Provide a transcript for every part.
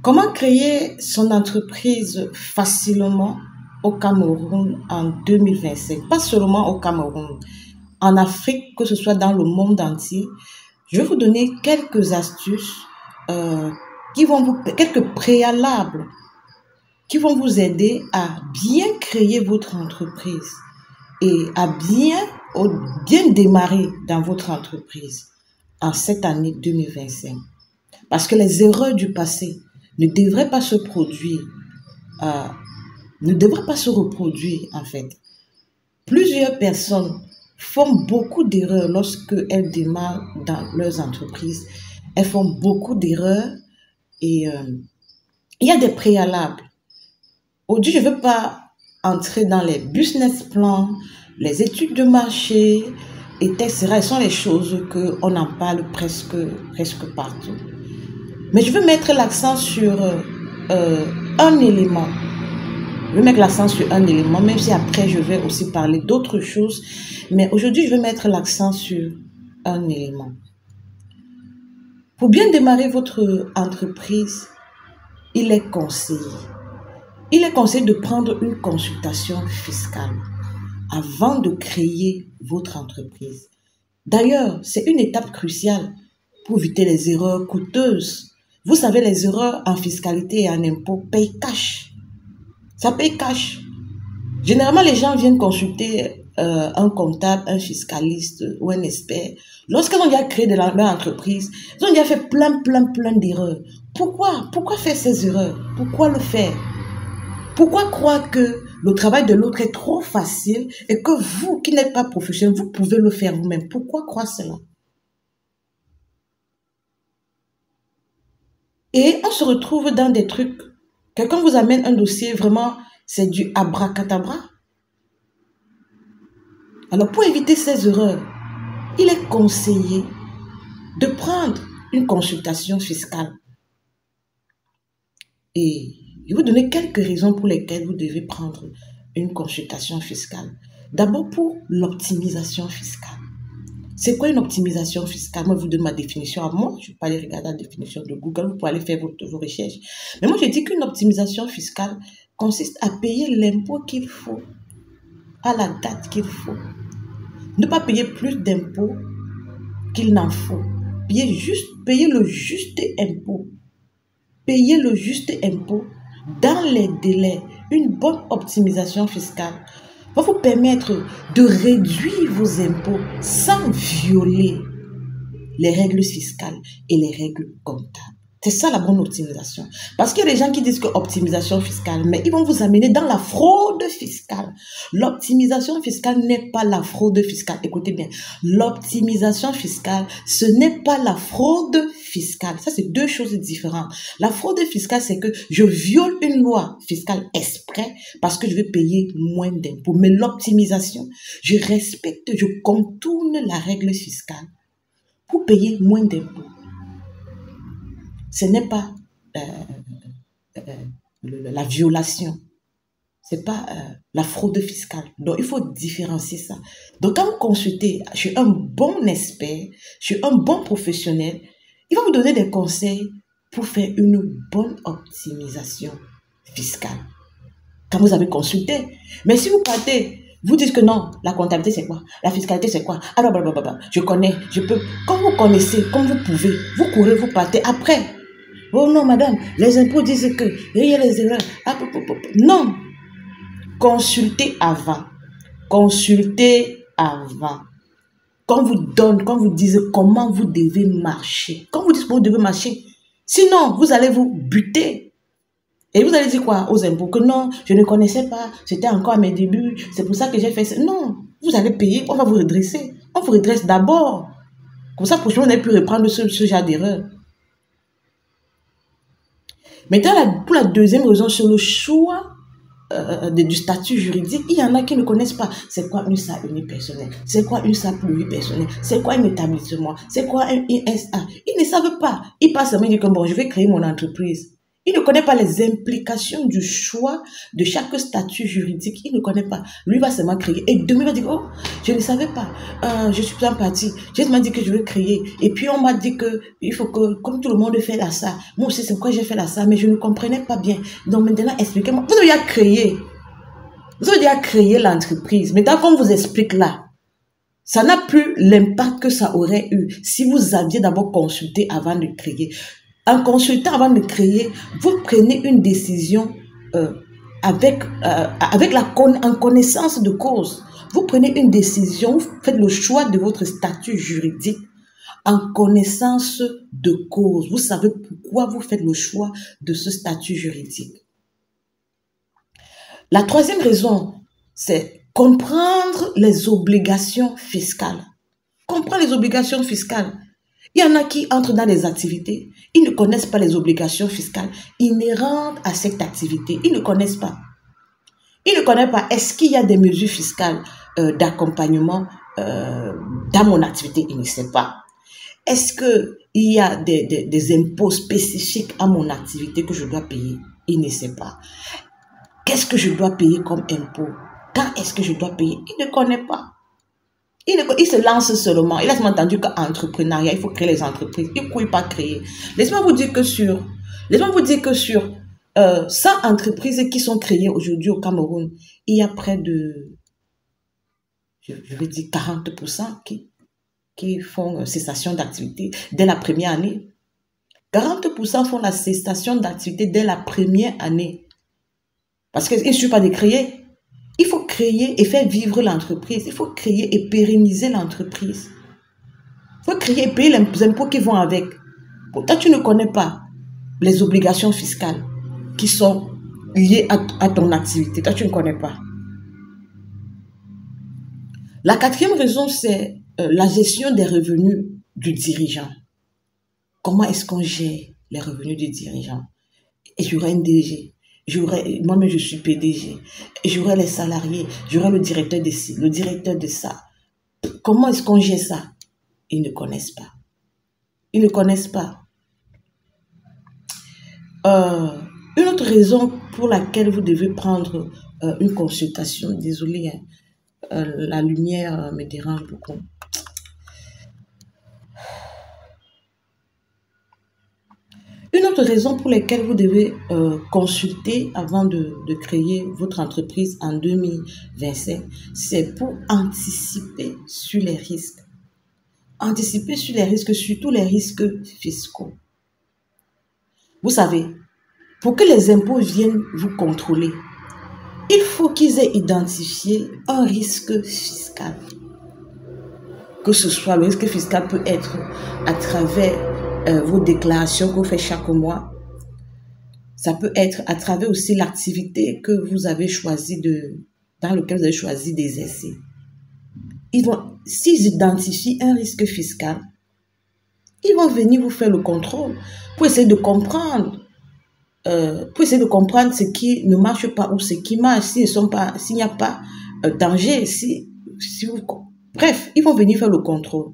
Comment créer son entreprise facilement au Cameroun en 2025? Pas seulement au Cameroun, en Afrique, que ce soit dans le monde entier. Je vais vous donner quelques astuces, euh, quelques préalables qui vont vous aider à bien créer votre entreprise et à bien démarrer dans votre entreprise en cette année 2025. Parce que les erreurs du passé ne devraient pas se produire, euh, ne devraient pas se reproduire en fait. Plusieurs personnes font beaucoup d'erreurs lorsque elles démarrent dans leurs entreprises. Elles font beaucoup d'erreurs et il y a des préalables. Aujourd'hui, je ne veux pas entrer dans les business plans, les études de marché, etc. Ce sont les choses qu'on en parle presque partout. Mais je veux mettre l'accent sur un élément. Je vais mettre l'accent sur un élément, même si après je vais aussi parler d'autres choses. Mais aujourd'hui, je vais mettre l'accent sur un élément. Pour bien démarrer votre entreprise, il est conseillé de prendre une consultation fiscale avant de créer votre entreprise. D'ailleurs, c'est une étape cruciale pour éviter les erreurs coûteuses. Vous savez, les erreurs en fiscalité et en impôt payent cash. Ça paye cash. Généralement, les gens viennent consulter un comptable, un fiscaliste ou un expert. Lorsqu'ils ont déjà créé leur entreprise, ils ont déjà fait plein d'erreurs. Pourquoi faire ces erreurs? Pourquoi le faire? Pourquoi croire que le travail de l'autre est trop facile et que vous, qui n'êtes pas professionnel, vous pouvez le faire vous-même? Pourquoi croire cela? Et on se retrouve dans des trucs. Quelqu'un vous amène un dossier, vraiment, c'est du abracadabra. Alors, pour éviter ces erreurs, il est conseillé de prendre une consultation fiscale. Et je vais vous donner quelques raisons pour lesquelles vous devez prendre une consultation fiscale. D'abord, pour l'optimisation fiscale. C'est quoi une optimisation fiscale? Moi, je vous donne ma définition à moi. Je ne vais pas aller regarder la définition de Google. Vous pouvez aller faire vos recherches. Mais moi, je dis qu'une optimisation fiscale consiste à payer l'impôt qu'il faut à la date qu'il faut. Ne pas payer plus d'impôts qu'il n'en faut. Payer le juste impôt. Payer le juste impôt dans les délais. Une bonne optimisation fiscale va vous permettre de réduire vos impôts sans violer les règles fiscales et les règles comptables. C'est ça la bonne optimisation. Parce qu'il y a des gens qui disent que optimisation fiscale, mais ils vont vous amener dans la fraude fiscale. L'optimisation fiscale n'est pas la fraude fiscale. Écoutez bien, l'optimisation fiscale, ce n'est pas la fraude fiscale. Ça, c'est deux choses différentes. La fraude fiscale, c'est que je viole une loi fiscale exprès parce que je vais payer moins d'impôts. Mais l'optimisation, je respecte, je contourne la règle fiscale pour payer moins d'impôts. Ce n'est pas la violation, ce n'est pas la fraude fiscale. Donc, il faut différencier ça. Donc, quand vous consultez chez un bon expert, chez un bon professionnel, il va vous donner des conseils pour faire une bonne optimisation fiscale. Quand vous avez consulté. Mais si vous partez, vous dites que non, la comptabilité c'est quoi? La fiscalité c'est quoi? Alors, je connais, je peux. Quand vous connaissez, comme vous pouvez, vous courez, vous partez après. Oh non, madame, les impôts disent que il y a les erreurs. Non. Consultez avant. Consultez avant. Quand vous dites comment vous devez marcher. Quand vous dites comment vous devez marcher. Sinon, vous allez vous buter. Et vous allez dire quoi aux impôts? Que non, je ne connaissais pas, c'était encore à mes débuts, c'est pour ça que j'ai fait ça. Non, vous allez payer, on va vous redresser. On vous redresse d'abord. Comme ça, pour que vous n'ayez plus reprendre ce genre d'erreur. Maintenant, pour la deuxième raison, sur le choix du statut juridique, il y en a qui ne connaissent pas. C'est quoi une SA unipersonnelle? C'est quoi une SA pluripersonnelle? C'est quoi un établissement? C'est quoi un ISA? Ils ne savent pas. Ils passent à me dire que bon, je vais créer mon entreprise. Il ne connaît pas les implications du choix de chaque statut juridique. Il ne connaît pas. Lui va seulement créer. Et demain, il va dire, oh, je ne savais pas. Je suis bien parti. Je m'a dit que je veux créer. Et puis, on m'a dit que il faut que, comme tout le monde fait là, ça. Moi aussi, c'est quoi j'ai fait là, ça. Mais je ne comprenais pas bien. Donc, maintenant, expliquez-moi. Vous avez déjà créé. Vous avez déjà créé l'entreprise. Maintenant, qu'on vous explique là, ça n'a plus l'impact que ça aurait eu si vous aviez d'abord consulté avant de créer. En consultant avant de créer, vous prenez une décision en connaissance de cause. Vous prenez une décision, vous faites le choix de votre statut juridique en connaissance de cause. Vous savez pourquoi vous faites le choix de ce statut juridique. La troisième raison, c'est comprendre les obligations fiscales. Comprendre les obligations fiscales. Il y en a qui entrent dans des activités, ils ne connaissent pas les obligations fiscales inhérentes à cette activité. Ils ne connaissent pas. Ils ne connaissent pas. Est-ce qu'il y a des mesures fiscales d'accompagnement dans mon activité? Ils ne savent pas. Est-ce qu'il y a des impôts spécifiques à mon activité que je dois payer? Ils ne savent pas. Qu'est-ce que je dois payer comme impôt? Quand est-ce que je dois payer? Il ne connaît pas. Il se lance seulement. Il a seulement entendu qu'entrepreneuriat, il faut créer les entreprises. Il ne peut pas créer. Laissez-moi vous dire que sur 100 entreprises qui sont créées aujourd'hui au Cameroun, il y a près de, je vais dire 40% qui font cessation d'activité dès la première année. 40% font la cessation d'activité dès la première année. Parce qu'il ne suffit pas de créer. Il faut créer et faire vivre l'entreprise. Il faut créer et pérenniser l'entreprise. Il faut créer et payer les impôts qui vont avec. Toi, tu ne connais pas les obligations fiscales qui sont liées à ton activité. Toi, tu ne connais pas. La quatrième raison, c'est la gestion des revenus du dirigeant. Comment est-ce qu'on gère les revenus du dirigeant? Et j'aurai une DG. Moi-même, je suis PDG. J'aurai les salariés. J'aurai le directeur de ci, le directeur de ça. Comment est-ce qu'on gère ça? Ils ne connaissent pas. Ils ne connaissent pas. Une autre raison pour laquelle vous devez prendre une consultation, désolé, la lumière me dérange beaucoup. Une autre raison pour laquelle vous devez consulter avant de créer votre entreprise en 2025, c'est pour anticiper sur les risques. Anticiper sur les risques, surtout les risques fiscaux. Vous savez, pour que les impôts viennent vous contrôler, il faut qu'ils aient identifié un risque fiscal. Que ce soit le risque fiscal peut être à travers vos déclarations que vous faites chaque mois. Ça peut être à travers aussi l'activité que vous avez choisi dans laquelle vous avez choisi d'exercer. S'ils identifient un risque fiscal, ils vont venir vous faire le contrôle pour essayer de comprendre ce qui ne marche pas ou ce qui marche, s'il n'y a pas danger, bref, ils vont venir faire le contrôle.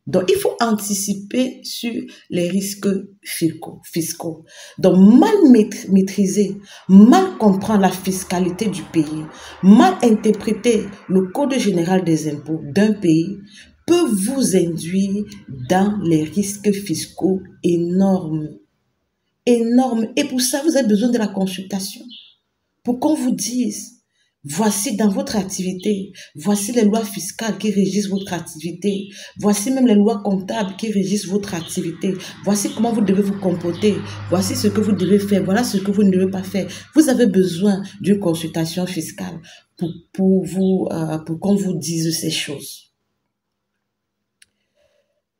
Donc, il faut anticiper sur les risques fiscaux. Donc, mal maîtriser, mal comprendre la fiscalité du pays, mal interpréter le Code général des impôts d'un pays peut vous induire dans les risques fiscaux énormes. Énormes. Et pour ça, vous avez besoin de la consultation. Pour qu'on vous dise, voici dans votre activité, voici les lois fiscales qui régissent votre activité, voici même les lois comptables qui régissent votre activité, voici comment vous devez vous comporter, voici ce que vous devez faire, voilà ce que vous ne devez pas faire. Vous avez besoin d'une consultation fiscale pour qu'on vous dise ces choses.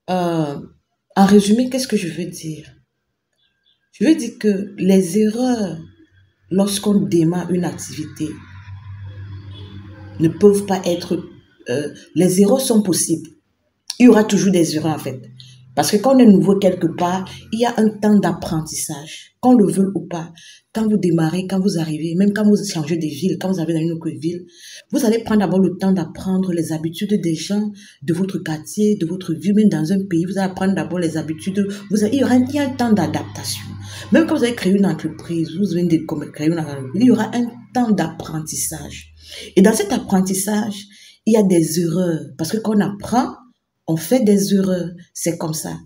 En résumé, qu'est-ce que je veux dire? Je veux dire que les erreurs lorsqu'on démarre une activité ne peuvent pas être... les erreurs sont possibles. Il y aura toujours des erreurs en fait. Parce que quand on est nouveau quelque part, il y a un temps d'apprentissage. Qu'on le veuille ou pas, quand vous démarrez, quand vous arrivez, même quand vous changez de ville, quand vous arrivez dans une autre ville, vous allez prendre d'abord le temps d'apprendre les habitudes des gens de votre quartier, de votre ville, même dans un pays. Vous allez apprendre d'abord les habitudes. Il y a un temps d'adaptation. Même quand vous avez créé une entreprise, vous venez de créer une entreprise, il y aura un temps d'apprentissage. Et dans cet apprentissage, il y a des erreurs. Parce que quand on apprend, on fait des erreurs. C'est comme ça.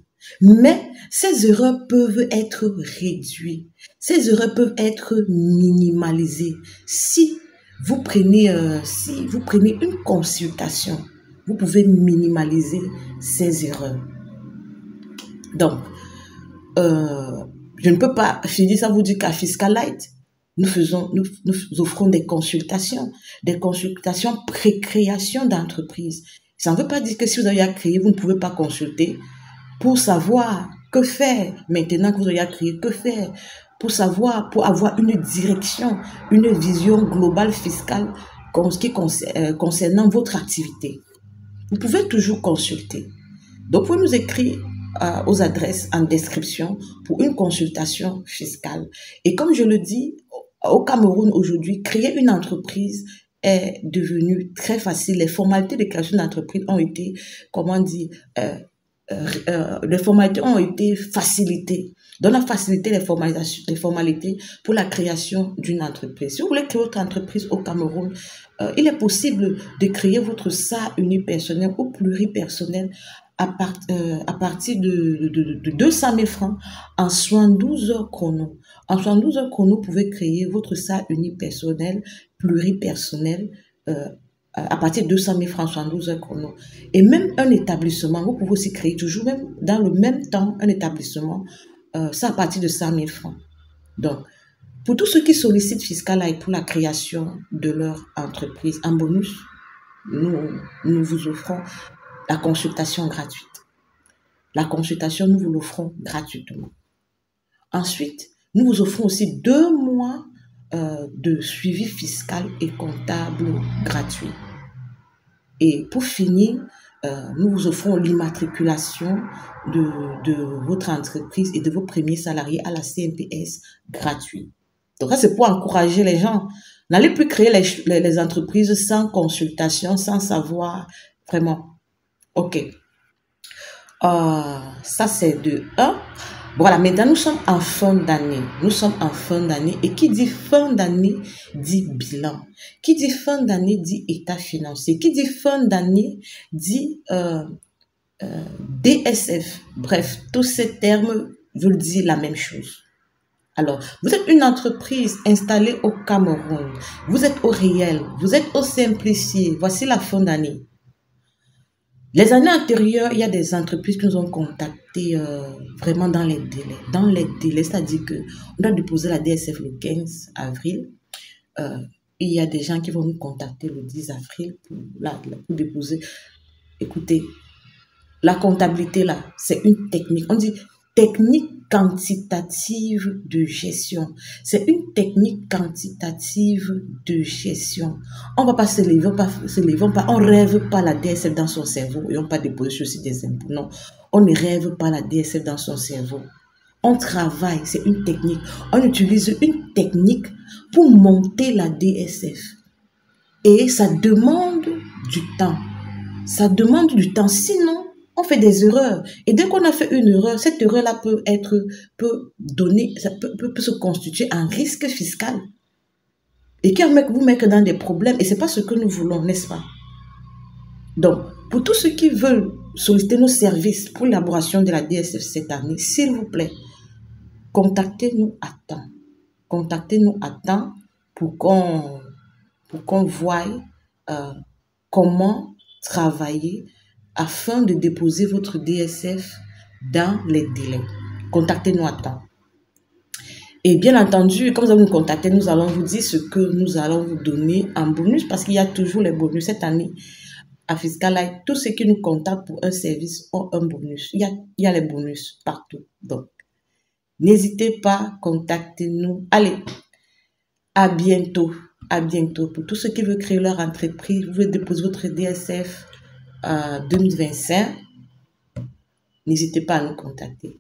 Mais ces erreurs peuvent être réduites. Ces erreurs peuvent être minimalisées. Si vous prenez une consultation, vous pouvez minimaliser ces erreurs. Donc, je ne peux pas finir sans vous dire qu'à Fiscalite, nous offrons des consultations pré-création d'entreprise. Ça ne veut pas dire que si vous avez à créer, vous ne pouvez pas consulter pour savoir que faire maintenant que vous avez à créer, que faire pour savoir, pour avoir une direction, une vision globale fiscale concernant votre activité. Vous pouvez toujours consulter. Donc, vous pouvez nous écrire aux adresses en description pour une consultation fiscale. Et comme je le dis, au Cameroun aujourd'hui, créer une entreprise est devenu très facile. Les formalités de création d'entreprise ont été, les formalités ont été facilitées. Donc, on a facilité les formalités pour la création d'une entreprise. Si vous voulez créer votre entreprise au Cameroun, il est possible de créer votre SA unipersonnel ou pluripersonnel à partir de 200 000 francs en 72 heures chrono. En 72 heures chrono, vous pouvez créer votre SA unipersonnel, pluripersonnel, à partir de 200 000 francs, 72 heures chrono. Et même un établissement, vous pouvez aussi créer toujours même dans le même temps un établissement, ça à partir de 100 000 francs. Donc, pour tous ceux qui sollicitent Fiscalite pour la création de leur entreprise, en bonus, nous vous offrons la consultation gratuite. La consultation, nous vous l'offrons gratuitement. Ensuite, nous vous offrons aussi 2 mois de suivi fiscal et comptable gratuit. Et pour finir, nous vous offrons l'immatriculation de votre entreprise et de vos premiers salariés à la CNPS gratuit. Donc ça, c'est pour encourager les gens. N'allez plus créer les entreprises sans consultation, sans savoir vraiment. Ok. Ça, c'est de 1. Voilà, maintenant, nous sommes en fin d'année. Nous sommes en fin d'année. Et qui dit fin d'année dit bilan. Qui dit fin d'année dit état financier. Qui dit fin d'année dit DSF. Bref, tous ces termes veulent dire la même chose. Alors, vous êtes une entreprise installée au Cameroun. Vous êtes au réel. Vous êtes au simplifié. Voici la fin d'année. Les années antérieures, il y a des entreprises qui nous ont contactés vraiment dans les délais. Dans les délais, c'est-à-dire qu'on doit déposer la DSF le 15 avril. Il y a des gens qui vont nous contacter le 10 avril pour déposer. Écoutez, la comptabilité, là, c'est une technique. On dit technique quantitative de gestion. C'est une technique quantitative de gestion. On ne va pas se lever, on rêve pas la DSF dans son cerveau et on ne va pas déposer sur des impôts. Non, on ne rêve pas la DSF dans son cerveau. On travaille, c'est une technique. On utilise une technique pour monter la DSF. Et ça demande du temps. Ça demande du temps. Sinon, on fait des erreurs. Et dès qu'on a fait une erreur, cette erreur-là peut se constituer un risque fiscal. Et qui vous met dans des problèmes. Et ce n'est pas ce que nous voulons, n'est-ce pas? Donc, pour tous ceux qui veulent solliciter nos services pour l'élaboration de la DSF cette année, s'il vous plaît, contactez-nous à temps. Contactez-nous à temps pour qu'on voie comment travailler afin de déposer votre DSF dans les délais. Contactez-nous à temps. Et bien entendu, comme vous allez nous contacter, nous allons vous dire ce que nous allons vous donner en bonus parce qu'il y a toujours les bonus. Cette année, à Fiscalite, tous ceux qui nous contactent pour un service ont un bonus. Il y a les bonus partout. Donc, n'hésitez pas, contactez-nous. Allez, à bientôt. À bientôt. Pour tous ceux qui veulent créer leur entreprise, vous pouvez déposer votre DSF 2025. N'hésitez pas à nous contacter.